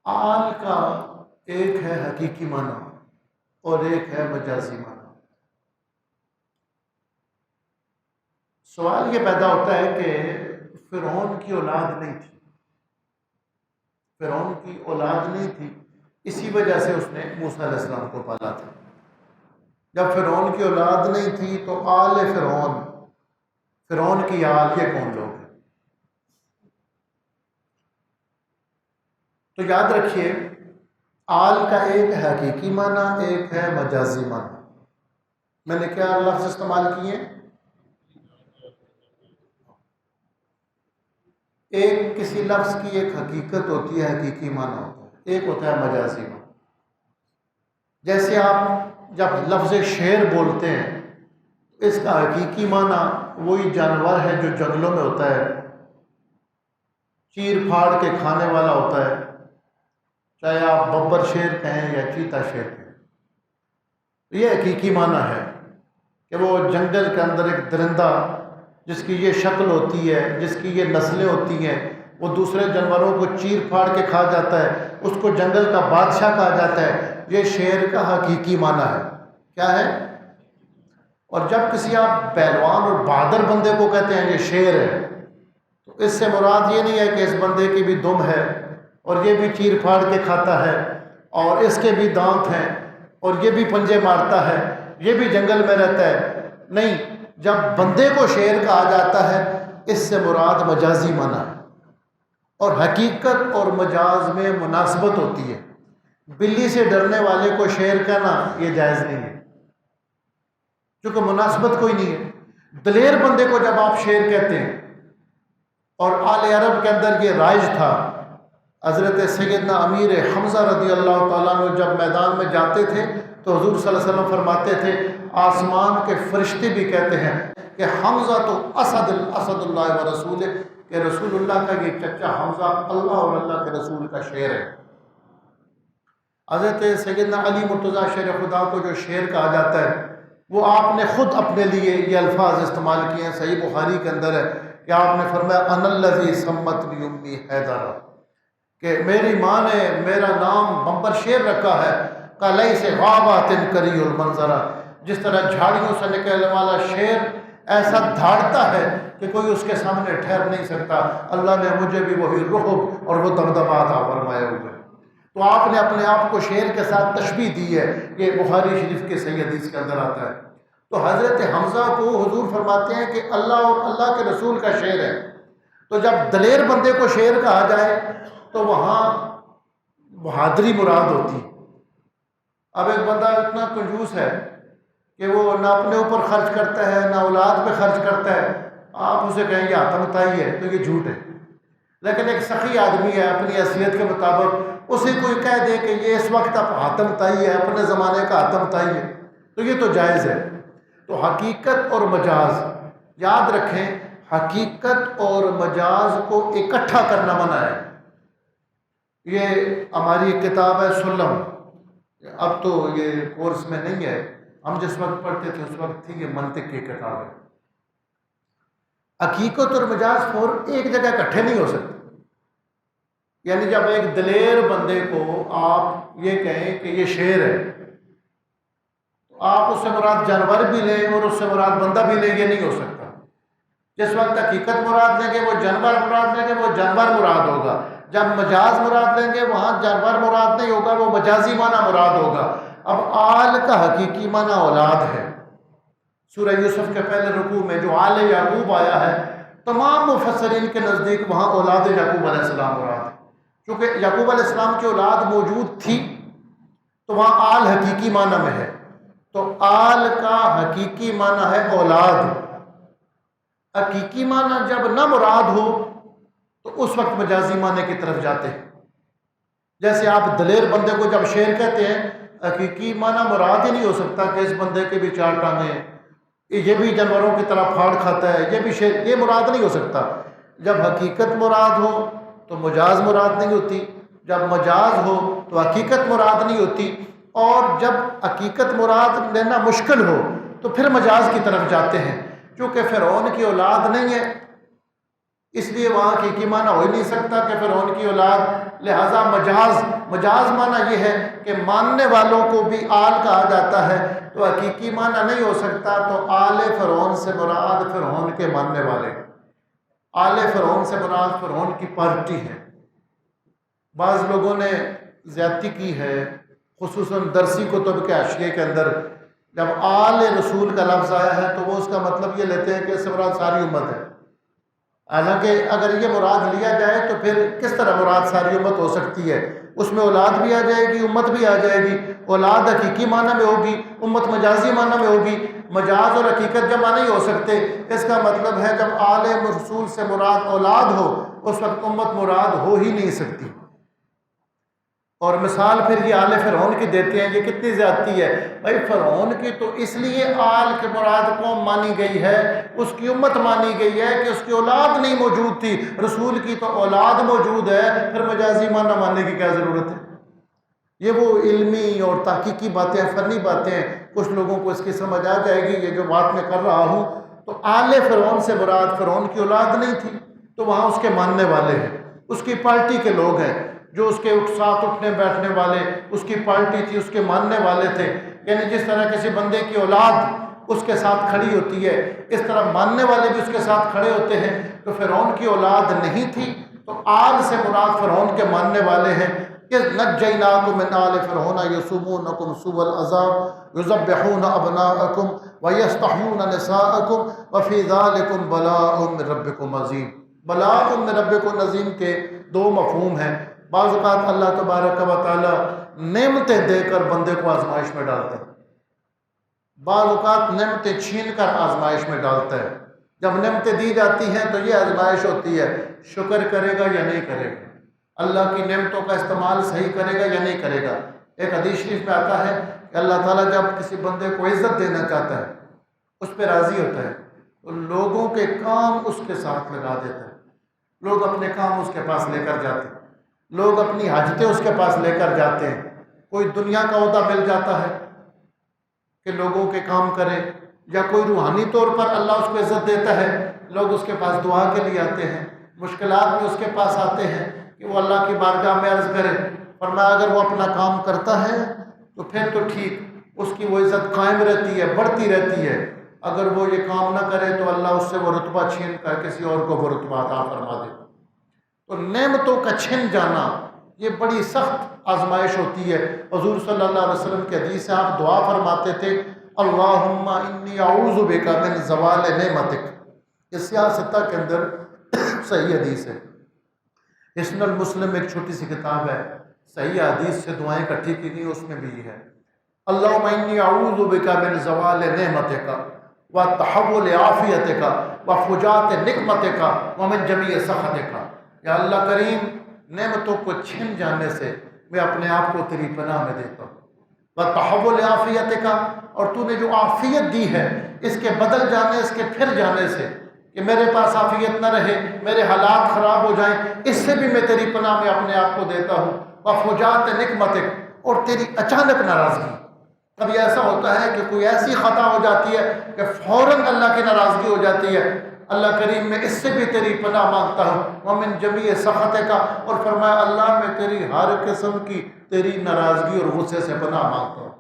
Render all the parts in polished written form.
آل کا ایک ہے حقیقی معنی اور ایک ہے مجازی معنی۔ سوال یہ پیدا ہوتا ہے کہ فرعون کی اولاد نہیں تھی، فرعون کی اولاد نہیں تھی، اسی وجہ سے اس نے موسیٰ علیہ السلام کو پالا تھا۔ جب فرعون کی اولاد نہیں تھی تو آل فرعون، فرعون کی آل، یہ کون لوگ ہیں؟ تو یاد رکھیے، آل کا ایک ہے حقیقی معنی، ایک ہے مجازی معنی۔ میں نے کیا لفظ استعمال کیے؟ ایک کسی لفظ کی ایک حقیقت ہوتی ہے، حقیقی معنی ہوتا ہے، ایک ہوتا ہے مجازی معنی۔ جیسے آپ جب لفظ شیر بولتے ہیں، اس کا حقیقی معنی وہی جانور ہے جو جنگلوں میں ہوتا ہے، چیر پھاڑ کے کھانے والا ہوتا ہے، چاہے آپ ببر شیر کہیں یا چیتا شیر کہیں۔ یہ حقیقی معنی ہے کہ وہ جنگل کے اندر ایک درندہ جس کی یہ شکل ہوتی ہے، جس کی یہ نسلیں ہوتی ہیں، وہ دوسرے جانوروں کو چیر پھاڑ کے کھا جاتا ہے، اس کو جنگل کا بادشاہ کہا جاتا ہے۔ یہ شیر کا حقیقی معنی ہے۔ کیا ہے؟ اور جب کسی آپ پہلوان اور بہادر بندے کو کہتے ہیں یہ شیر ہے، تو اس سے مراد یہ نہیں ہے کہ اس بندے کی بھی دم ہے اور یہ بھی چیر پھاڑ کے کھاتا ہے اور اس کے بھی دانت ہیں اور یہ بھی پنجے مارتا ہے، یہ بھی جنگل میں رہتا ہے۔ نہیں، جب بندے کو شیر کہا جاتا ہے، اس سے مراد مجازی معنی ہے، اور حقیقت اور مجاز میں مناسبت ہوتی ہے۔ بلی سے ڈرنے والے کو شیر کہنا یہ جائز نہیں ہے، کیونکہ مناسبت کوئی نہیں ہے۔ دلیر بندے کو جب آپ شیر کہتے ہیں، اور آل عرب کے اندر یہ رائج تھا، حضرت سیدنا امیر حمزہ رضی اللہ تعالیٰ عنہ جب میدان میں جاتے تھے تو حضور صلی اللہ علیہ وسلم فرماتے تھے، آسمان کے فرشتے بھی کہتے ہیں کہ حمزہ تو اسد اللہ و رسول، کہ رسول اللہ کا یہ چچا حمزہ اللہ اور اللہ کے رسول کا شیر ہے۔ حضرت سیدنا علی مرتضیٰ شیر خدا کو جو شیر کہا جاتا ہے، وہ آپ نے خود اپنے لیے یہ الفاظ استعمال کیے ہیں، صحیح بخاری کے اندر ہے کہ آپ نے فرمایا انا الذی سمتنی امی حیدر، کہ میری ماں نے میرا نام بمبر شیر رکھا ہے، کلیس غابات کری المنظرہ، جس طرح جھاڑیوں سے نکلنے والا شیر ایسا دھاڑتا ہے کہ کوئی اس کے سامنے ٹھہر نہیں سکتا، اللہ نے مجھے بھی وہی رعب اور وہ دبدبہ عطا فرمائے ہوئے۔ تو آپ نے اپنے آپ کو شیر کے ساتھ تشبیہ دی ہے، یہ بخاری شریف کے صحیح حدیث کے اندر آتا ہے۔ تو حضرت حمزہ کو حضور فرماتے ہیں کہ اللہ اور اللہ کے رسول کا شیر ہے۔ تو جب دلیر بندے کو شیر کہا جائے تو وہاں بہادری مراد ہوتی۔ اب ایک بندہ اتنا کنجوس ہے کہ وہ نہ اپنے اوپر خرچ کرتا ہے، نہ اولاد پہ خرچ کرتا ہے، آپ اسے کہیں گے آتم تائی ہے، تو یہ جھوٹ ہے۔ لیکن ایک سخی آدمی ہے، اپنی حیثیت کے مطابق اسے کوئی کہہ دے کہ یہ اس وقت اب آتم تائی ہے، اپنے زمانے کا آتم تائی ہے، تو یہ تو جائز ہے۔ تو حقیقت اور مجاز، یاد رکھیں، حقیقت اور مجاز کو اکٹھا کرنا منع ہے۔ یہ ہماری کتاب ہے سلم، اب تو یہ کورس میں نہیں ہے، ہم جس وقت پڑھتے تھے اس وقت تھی، یہ منطق کی کتاب ہے۔ حقیقت اور مجاز فور ایک جگہ اکٹھے نہیں ہو سکتے۔ یعنی جب ایک دلیر بندے کو آپ یہ کہیں کہ یہ شیر ہے، تو آپ اس سے مراد جانور بھی لیں اور اس سے مراد بندہ بھی لیں، یہ نہیں ہو سکتا۔ جس وقت حقیقت مراد لیں گے وہ جانور مراد لیں گے، وہ جانور مراد ہوگا۔ جب مجاز مراد لیں گے وہاں جانور مراد نہیں ہوگا، وہ مجازی معنی مراد ہوگا۔ اب آل کا حقیقی معنی اولاد ہے۔ سورہ یوسف کے پہلے رکوع میں جو آل یعقوب آیا ہے، تمام مفسرین کے نزدیک وہاں اولاد یعقوب علیہ السلام مراد ہے، کیونکہ یعقوب علیہ السلام کی اولاد موجود تھی تو وہاں آل حقیقی معنی میں ہے۔ تو آل کا حقیقی معنی ہے اولاد۔ حقیقی معنی جب نہ مراد ہو تو اس وقت مجازی معنی کی طرف جاتے ہیں۔ جیسے آپ دلیر بندے کو جب شیر کہتے ہیں، حقیقی معنی مراد ہی نہیں ہو سکتا کہ اس بندے کے بھی چار ٹانگیں ہیں، یہ بھی جانوروں کی طرح پھاڑ کھاتا ہے، یہ بھی شیر، یہ مراد نہیں ہو سکتا۔ جب حقیقت مراد ہو تو مجاز مراد نہیں ہوتی، جب مجاز ہو تو حقیقت مراد نہیں ہوتی، اور جب حقیقت مراد لینا مشکل ہو تو پھر مجاز کی طرف جاتے ہیں۔ چونکہ فرعون کی اولاد نہیں ہے اس لیے وہاں حقیقی معنی ہو ہی نہیں سکتا کہ فرعون کی اولاد، لہٰذا مجاز معنی یہ ہے کہ ماننے والوں کو بھی آل کہا جاتا ہے، تو حقیقی معنی نہیں ہو سکتا، تو آل فرعون سے مراد فرعون کے ماننے والے، آل فرعون سے مراد فرعون کی پارٹی ہے۔ بعض لوگوں نے زیادتی کی ہے، خصوصاً درسی کتب کے حاشیے کے اندر جب آل رسول کا لفظ آیا ہے تو وہ اس کا مطلب یہ لیتے ہیں کہ اس سے مراد ساری امت ہے، حالانکہ اگر یہ مراد لیا جائے تو پھر کس طرح مراد ساری امت ہو سکتی ہے؟ اس میں اولاد بھی آ جائے گی، امت بھی آ جائے گی، اولاد حقیقی معنی میں ہوگی، امت مجازی معنی میں ہوگی، مجاز اور حقیقت جمع نہیں ہو سکتے۔ اس کا مطلب ہے جب آل رسول سے مراد اولاد ہو اس وقت امت مراد ہو ہی نہیں سکتی۔ اور مثال پھر یہ آل فرعون کی دیتے ہیں، یہ کتنی زیادتی ہے بھائی! فرعون کی تو اس لیے آل کے مراد قوم مانی گئی ہے، اس کی امت مانی گئی ہے کہ اس کی اولاد نہیں موجود تھی، رسول کی تو اولاد موجود ہے، پھر مجازی معنی ماننے کی کیا ضرورت ہے؟ یہ وہ علمی اور تحقیقی باتیں، فنی باتیں ہیں، کچھ لوگوں کو اس کی سمجھ آ جائے گی۔ یہ جو بات میں کر رہا ہوں تو آل فرعون سے مراد فرعون کی اولاد نہیں تھی، تو وہاں اس کے ماننے والے ہیں، اس کی پارٹی کے لوگ ہیں، جو اس کے ساتھ اٹھنے بیٹھنے والے، اس کی پارٹی تھی، اس کے ماننے والے تھے۔ یعنی جس طرح کسی بندے کی اولاد اس کے ساتھ کھڑی ہوتی ہے، اس طرح ماننے والے بھی اس کے ساتھ کھڑے ہوتے ہیں۔ تو فرعون کی اولاد نہیں تھی، تو آل سے مراد فرعون کے ماننے والے ہیں۔ کہ نجیناکم من آل فرعون یسومونکم سوء العذاب یذبحون ابناءکم ویستحیون نساءکم وفی ذلکم بلاء من ربکم عظیم۔ بلاء من ربکم عظیم کے دو مفہوم ہیں۔ بعض اوقات اللہ تبارک و تعالی نعمتیں دے کر بندے کو آزمائش میں ڈالتا ہے، بعض اوقات نعمتیں چھین کر آزمائش میں ڈالتا ہے۔ جب نعمتیں دی جاتی ہیں تو یہ آزمائش ہوتی ہے، شکر کرے گا یا نہیں کرے گا، اللہ کی نعمتوں کا استعمال صحیح کرے گا یا نہیں کرے گا۔ ایک حدیث شریف میں آتا ہے کہ اللہ تعالیٰ جب کسی بندے کو عزت دینا چاہتا ہے، اس پہ راضی ہوتا ہے، تو لوگوں کے کام اس کے ساتھ لگا دیتا ہے، لوگ اپنے کام اس کے پاس لے کر جاتے ہیں، لوگ اپنی حاجتیں اس کے پاس لے کر جاتے ہیں۔ کوئی دنیا کا عہدہ مل جاتا ہے کہ لوگوں کے کام کرے، یا کوئی روحانی طور پر اللہ اس کو عزت دیتا ہے، لوگ اس کے پاس دعا کے لیے آتے ہیں، مشکلات میں اس کے پاس آتے ہیں کہ وہ اللہ کی بارگاہ میں عرض کرے۔ فرمایا اگر وہ اپنا کام کرتا ہے تو پھر تو ٹھیک، اس کی وہ عزت قائم رہتی ہے، بڑھتی رہتی ہے۔ اگر وہ یہ کام نہ کرے تو اللہ اس سے وہ رتبہ چھین کر کسی اور کو وہ رتبہ عطا فرما دیتا۔ تو نعمتوں کا چھن جانا یہ بڑی سخت آزمائش ہوتی ہے۔ حضور صلی اللہ علیہ وسلم کی حدیث سے آپ دعا فرماتے تھے، اللہم انی اعوذ بک من زوال نعمتک۔ یہ سیاستہ کے اندر صحیح حدیث ہے، حسن المسلم ایک چھوٹی سی کتاب ہے، صحیح حدیث سے دعائیں اکٹھی کی گئی، اس میں بھی یہ ہے، اللہم انی اعوذ بک من زوال نعمتک وتحول عافیتک وفجاءت نقمتک ومن جمیع سخطک۔ یا اللہ کریم، نعمتوں کو چھن جانے سے میں اپنے آپ کو تیری پناہ میں دیتا ہوں، وتحول عافیتک، اور تو نے جو عافیت دی ہے اس کے بدل جانے، اس کے پھر جانے سے، کہ میرے پاس عافیت نہ رہے، میرے حالات خراب ہو جائیں، اس سے بھی میں تیری پناہ میں اپنے آپ کو دیتا ہوں، وفجاءت نقمتک، اور تیری اچانک ناراضگی۔ کبھی ایسا ہوتا ہے کہ کوئی ایسی خطا ہو جاتی ہے کہ فوراً اللہ کی ناراضگی ہو جاتی ہے، اللہ کریم میں اس سے بھی تیری پناہ مانگتا ہوں، ومن جمیع سخطک، اور فرمایا اللہ میں تیری ہر قسم کی تیری ناراضگی اور غصے سے پناہ مانگتا ہوں۔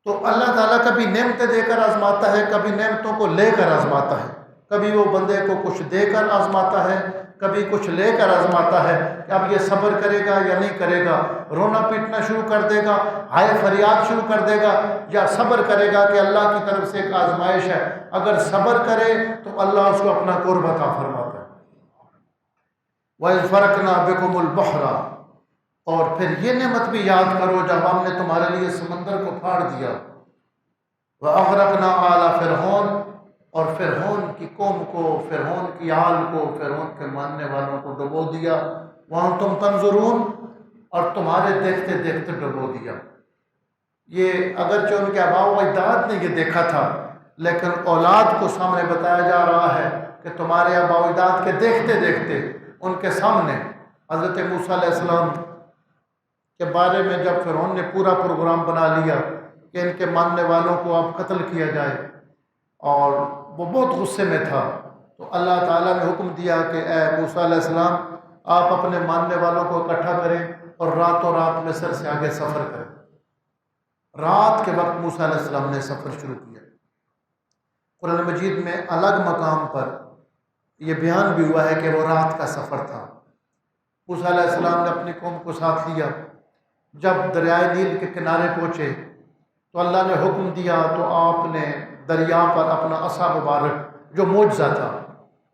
تو اللہ تعالیٰ کبھی نعمتیں دے کر آزماتا ہے، کبھی نعمتوں کو لے کر آزماتا ہے، کبھی وہ بندے کو کچھ دے کر آزماتا ہے، کبھی کچھ لے کر آزماتا ہے کہ اب یہ صبر کرے گا یا نہیں کرے گا، رونا پیٹنا شروع کر دے گا، ہائے فریاد شروع کر دے گا، یا صبر کرے گا کہ اللہ کی طرف سے ایک آزمائش ہے، اگر صبر کرے تو اللہ اس کو اپنا قرب عطا فرماتا ہے۔ وَإِذْ فَرَقْنَا بِكُمُ الْبَحْرَ، اور پھر یہ نعمت بھی یاد کرو جب ہم نے تمہارے لیے سمندر کو پھاڑ دیا، وَأَغْرَقْنَا آلَ فِرْعَوْنَ، اور فرعون کی قوم کو، فرعون کی آل کو، فرعون کے ماننے والوں کو ڈبو دیا، وہاں تم تنظرون، اور تمہارے دیکھتے دیکھتے ڈبو دیا۔ یہ اگرچہ ان کے آباء و اجداد نے یہ دیکھا تھا، لیکن اولاد کو سامنے بتایا جا رہا ہے کہ تمہارے آباء و اجداد کے دیکھتے دیکھتے ان کے سامنے حضرت موسیٰ علیہ السلام کے بارے میں جب فرعون نے پورا پروگرام بنا لیا کہ ان کے ماننے والوں کو اب قتل کیا جائے، اور وہ بہت غصے میں تھا، تو اللہ تعالیٰ نے حکم دیا کہ اے موسیٰ علیہ السلام آپ اپنے ماننے والوں کو اکٹھا کریں اور راتوں رات مصر سے آگے سفر کریں۔ رات کے وقت موسیٰ علیہ السلام نے سفر شروع کیا۔ قرآن مجید میں الگ مقام پر یہ بیان بھی ہوا ہے کہ وہ رات کا سفر تھا۔ موسیٰ علیہ السلام نے اپنی قوم کو ساتھ لیا۔ جب دریائے نیل کے کنارے پہنچے تو اللہ نے حکم دیا تو آپ نے دریا پر اپنا عصا مبارک جو معجزہ تھا